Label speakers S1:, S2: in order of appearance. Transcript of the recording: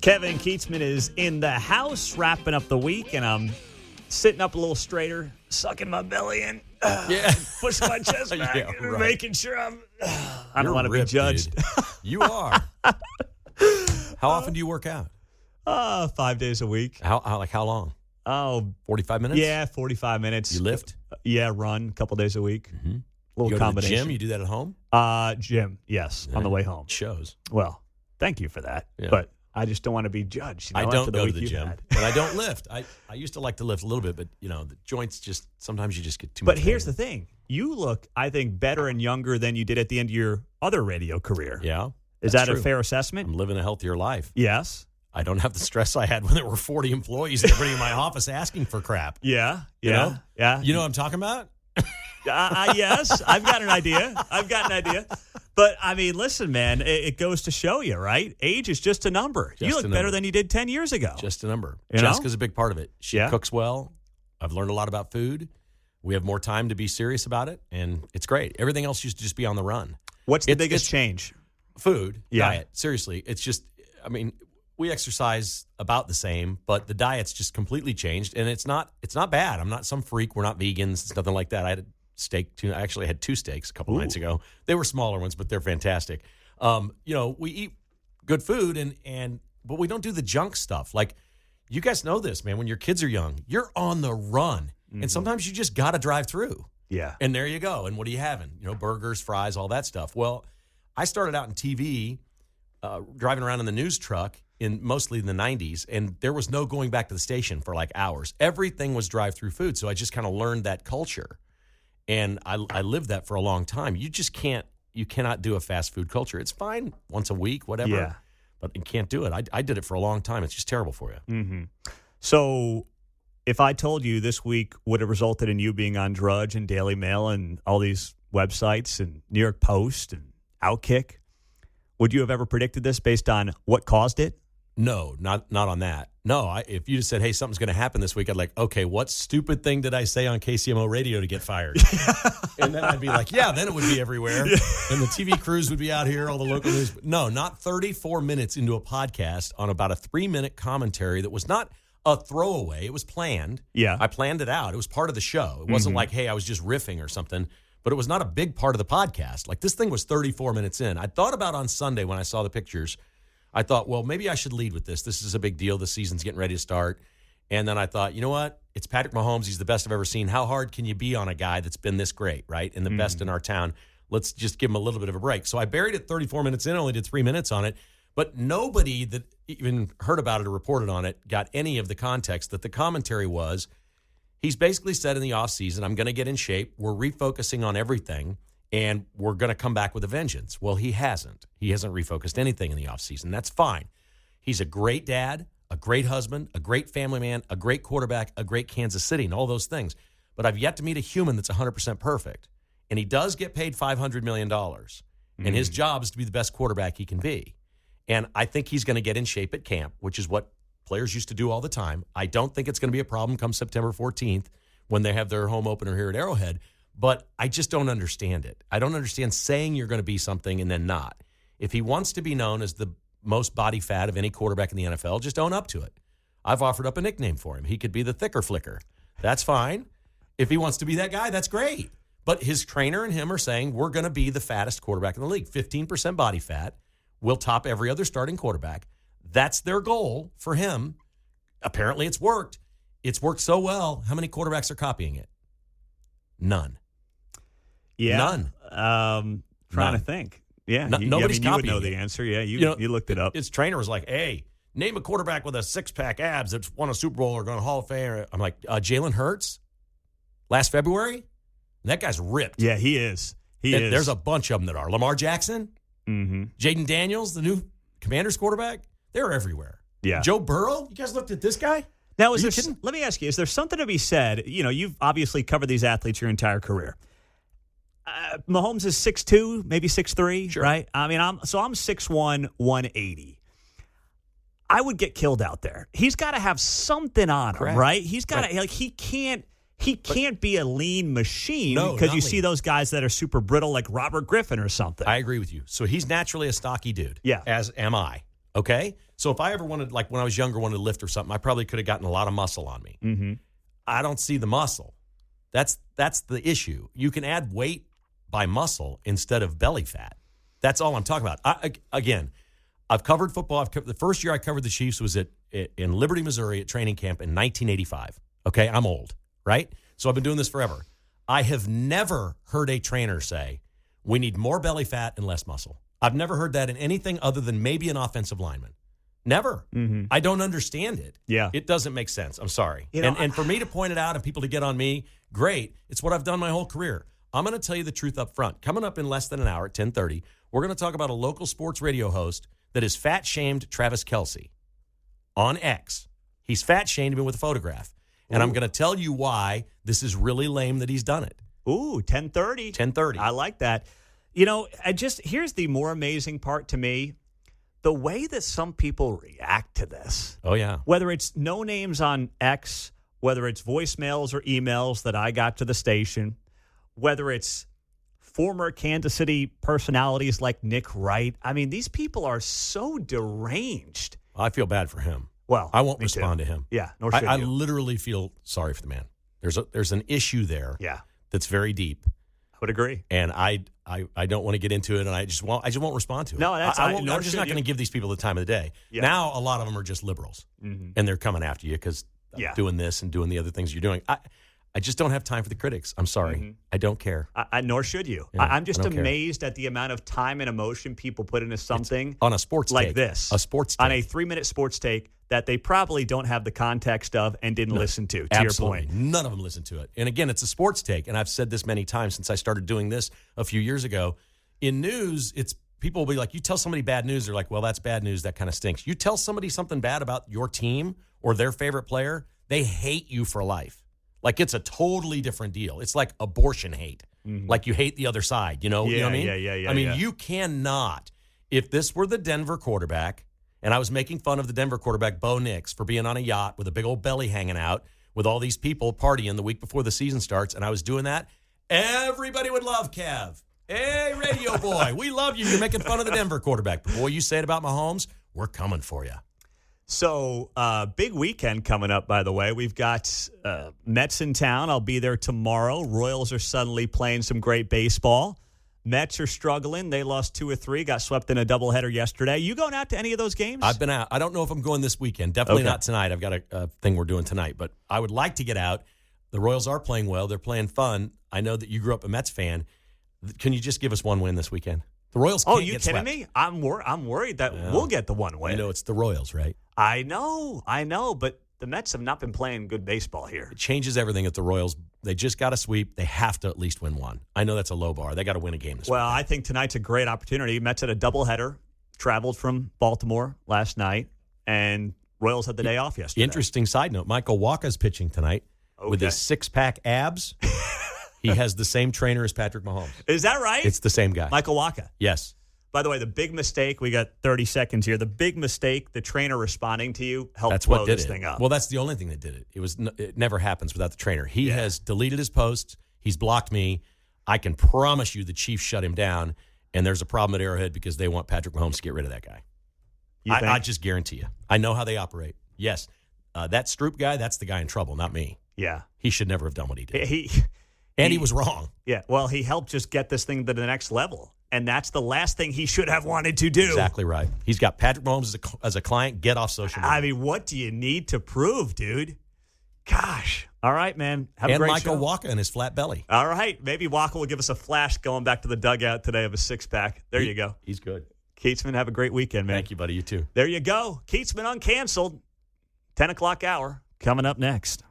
S1: Kevin Kietzman is in the house wrapping up the week, and I'm sitting up a little straighter, sucking my belly in, pushing my chest back, making sure I don't want to be judged.
S2: You are. How often do you work out?
S1: 5 days a week.
S2: How long?
S1: Oh,
S2: 45 minutes?
S1: Yeah, 45 minutes.
S2: You lift?
S1: Yeah, run a couple days a week.
S2: Mm-hmm.
S1: Little
S2: you go
S1: combination.
S2: To the gym? You do that at home?
S1: Gym, yes, on the way home.
S2: It shows.
S1: Well, thank you for that. Yeah. But I just don't want to be judged.
S2: I don't go to the gym, but I don't lift. I used to like to lift a little bit, but, the joints just, sometimes you just get too much
S1: But here's the thing. You look, I think, better and younger than you did at the end of your other radio career.
S2: Yeah.
S1: Is that a fair assessment?
S2: I'm living a healthier life.
S1: Yes.
S2: I don't have the stress I had when there were 40 employees and everybody in my office asking for crap.
S1: Yeah.
S2: You know what I'm talking about?
S1: Yes. I've got an idea. But, I mean, listen, man, it goes to show you, right? Age is just a number. You look better than you did 10 years ago.
S2: Just a number. Jessica's a big part of it. She cooks well. I've learned a lot about food. We have more time to be serious about it, and it's great. Everything else used to just be on the run.
S1: What's the biggest change?
S2: Food, diet. Seriously, it's just, we exercise about the same, but the diet's just completely changed, and it's not bad. I'm not some freak. We're not vegans. It's nothing like that. I had a steak too. I actually had 2 steaks a couple nights ago. They were smaller ones, but they're fantastic. We eat good food, but we don't do the junk stuff. Like, you guys know this, man. When your kids are young, you're on the run, and sometimes you just got to drive through.
S1: Yeah.
S2: And there you go. And what are you having? Burgers, fries, all that stuff. Well, I started out in TV, driving around in the news truck mostly in the 90s, and there was no going back to the station for like hours. Everything was drive-through food, so I just kind of learned that culture. And I lived that for a long time. You cannot do a fast food culture. It's fine once a week, whatever, but you can't do it. I did it for a long time. It's just terrible for you.
S1: Mm-hmm. So if I told you this week would have resulted in you being on Drudge and Daily Mail and all these websites and New York Post and Outkick, would you have ever predicted this based on what caused it?
S2: No, not on that. No, if you just said, hey, something's going to happen this week, I'd like, okay, what stupid thing did I say on KCMO radio to get fired? And then I'd be like, then it would be everywhere. Yeah. And the TV crews would be out here, all the local news. No, not 34 minutes into a podcast on about a 3-minute commentary that was not a throwaway. It was planned.
S1: Yeah.
S2: I planned it out. It was part of the show. It wasn't like, hey, I was just riffing or something. But it was not a big part of the podcast. Like, this thing was 34 minutes in. I thought about on Sunday when I saw the pictures, I thought, well, maybe I should lead with this. This is a big deal. The season's getting ready to start. And then I thought, you know what? It's Patrick Mahomes. He's the best I've ever seen. How hard can you be on a guy that's been this great, right? And the best in our town. Let's just give him a little bit of a break. So I buried it 34 minutes in, only did 3 minutes on it. But nobody that even heard about it or reported on it got any of the context that the commentary was. He's basically said in the offseason, I'm going to get in shape. We're refocusing on everything. And we're going to come back with a vengeance. Well, he hasn't. He hasn't refocused anything in the offseason. That's fine. He's a great dad, a great husband, a great family man, a great quarterback, a great Kansas City, and all those things. But I've yet to meet a human that's 100% perfect. And he does get paid $500 million. And his job is to be the best quarterback he can be. And I think he's going to get in shape at camp, which is what players used to do all the time. I don't think it's going to be a problem come September 14th when they have their home opener here at Arrowhead. But I just don't understand it. I don't understand saying you're going to be something and then not. If he wants to be known as the most body fat of any quarterback in the NFL, just own up to it. I've offered up a nickname for him. He could be the thicker flicker. That's fine. If he wants to be that guy, that's great. But his trainer and him are saying we're going to be the fattest quarterback in the league. 15% body fat. We'll top every other starting quarterback. That's their goal for him. Apparently it's worked. It's worked so well. How many quarterbacks are copying it? None.
S1: Yeah.
S2: None.
S1: Trying to think. Yeah.
S2: Nobody's
S1: you would
S2: copying
S1: know the answer. Yeah. You looked it up.
S2: His trainer was like, hey, name a quarterback with a six-pack abs that's won a Super Bowl or going to Hall of Fame. I'm like, Jalen Hurts? Last February? That guy's ripped.
S1: Yeah, he is.
S2: There's a bunch of them that are. Lamar Jackson?
S1: Mm-hmm.
S2: Jaden Daniels, the new Commanders quarterback? They're everywhere.
S1: Yeah.
S2: Joe Burrow? You guys looked at this guy?
S1: Now, let me ask you, is there something to be said? You've obviously covered these athletes your entire career. Mahomes is 6'2", maybe 6'3",
S2: sure.
S1: Right? I mean, I'm 6'1", 180. I would get killed out there. He's got to have something on him, right? He's got to he can't be a lean machine because you see those guys that are super brittle like Robert Griffin or something.
S2: I agree with you. So he's naturally a stocky dude.
S1: Yeah.
S2: As am I. Okay? So if I ever wanted, like when I was younger, wanted to lift or something, I probably could have gotten a lot of muscle on me.
S1: Mm-hmm.
S2: I don't see the muscle. That's the issue. You can add weight by muscle instead of belly fat. That's all I'm talking about. I've covered football. The first year I covered the Chiefs was in Liberty, Missouri at training camp in 1985. Okay, I'm old, right? So I've been doing this forever. I have never heard a trainer say, we need more belly fat and less muscle. I've never heard that in anything other than maybe an offensive lineman. Never.
S1: Mm-hmm.
S2: I don't understand it.
S1: Yeah.
S2: It doesn't make sense. I'm sorry. And for me to point it out and people to get on me, great. It's what I've done my whole career. I'm going to tell you the truth up front. Coming up in less than an hour at 10:30, we're going to talk about a local sports radio host that has fat-shamed Travis Kelce on X. He's fat-shamed him with a photograph. And I'm going to tell you why this is really lame that he's done it.
S1: Ooh, 10:30.
S2: 10:30.
S1: I like that. Here's the more amazing part to me. The way that some people react to this.
S2: Oh, yeah.
S1: Whether it's no names on X, whether it's voicemails or emails that I got to the station, whether it's former Kansas City personalities like Nick Wright. I mean, these people are so deranged.
S2: I feel bad for him.
S1: Well,
S2: I won't respond to him.
S1: Yeah, nor should
S2: I
S1: you.
S2: literally feel sorry for the man. There's an issue there.
S1: Yeah,
S2: that's very deep.
S1: I would agree.
S2: And I don't want to get into it, and I just won't respond to it.
S1: No,
S2: I'm just not going to give these people the time of the day.
S1: Yeah.
S2: Now, a lot of them are just liberals, and they're coming after you because doing this and doing the other things you're doing. I just don't have time for the critics. I'm sorry. Mm-hmm. I don't care.
S1: Nor should you.
S2: Yeah,
S1: I'm just amazed at the amount of time and emotion people put into something
S2: on a sports
S1: like
S2: take.
S1: this.
S2: A sports take.
S1: On a 3-minute sports take that they probably don't have the context of and didn't listen to
S2: Absolutely.
S1: Your point.
S2: None of them listen to it. And again, it's a sports take. And I've said this many times since I started doing this a few years ago. In news, people will be like, you tell somebody bad news, they're like, well, that's bad news. That kind of stinks. You tell somebody something bad about your team or their favorite player, they hate you for life. Like, it's a totally different deal. It's like abortion hate. Mm-hmm. Like you hate the other side, you know what I mean?
S1: Yeah.
S2: I mean, you cannot. If this were the Denver quarterback, and I was making fun of the Denver quarterback, Bo Nix, for being on a yacht with a big old belly hanging out with all these people partying the week before the season starts, and I was doing that, everybody would love Kev. Hey, radio boy, we love you. You're making fun of the Denver quarterback. But boy, you say it about Mahomes, we're coming for you.
S1: So, big weekend coming up, by the way. We've got Mets in town. I'll be there tomorrow. Royals are suddenly playing some great baseball. Mets are struggling. They lost 2 or 3, got swept in a doubleheader yesterday. You going out to any of those games?
S2: I've been out. I don't know if I'm going this weekend. Definitely not tonight. I've got a thing we're doing tonight. But I would like to get out. The Royals are playing well. They're playing fun. I know that you grew up a Mets fan. Can you just give us one win this weekend? The Royals can't get swept.
S1: Oh, you kidding me? I'm worried that we'll get the one win.
S2: You know, it's the Royals, right?
S1: I know, but the Mets have not been playing good baseball here.
S2: It changes everything at the Royals. They just got a sweep. They have to at least win one. I know that's a low bar. They got to win a game this weekend.
S1: I think tonight's a great opportunity. Mets had a doubleheader, traveled from Baltimore last night, and Royals had the day off yesterday.
S2: Interesting side note, Michael Walker's pitching tonight with his 6-pack abs. He has the same trainer as Patrick Mahomes.
S1: Is that right?
S2: It's the same guy.
S1: Michael Walker.
S2: Yes.
S1: By the way, the big mistake, we got 30 seconds here. The big mistake, the trainer responding to you helped blow this thing up.
S2: Well, that's the only thing that did it. It never happens without the trainer. He has deleted his posts. He's blocked me. I can promise you the Chiefs shut him down, and there's a problem at Arrowhead because they want Patrick Mahomes to get rid of that guy. I just guarantee you. I know how they operate. Yes, that Stroop guy, that's the guy in trouble, not me.
S1: Yeah.
S2: He should never have done what he did.
S1: He
S2: was wrong.
S1: Yeah, well, he helped just get this thing to the next level. And that's the last thing he should have wanted to do.
S2: Exactly right. He's got Patrick Mahomes as a client. Get off social media.
S1: I mean, what do you need to prove, dude? Gosh. All right, man. Have a great
S2: Michael
S1: show.
S2: Walker and his flat belly.
S1: All right. Maybe Walker will give us a flash going back to the dugout today of a 6-pack. There you go.
S2: He's good.
S1: Kietzman, have a great weekend, man.
S2: Thank you, buddy. You too.
S1: There you go. Kietzman uncanceled. 10 o'clock hour coming up next.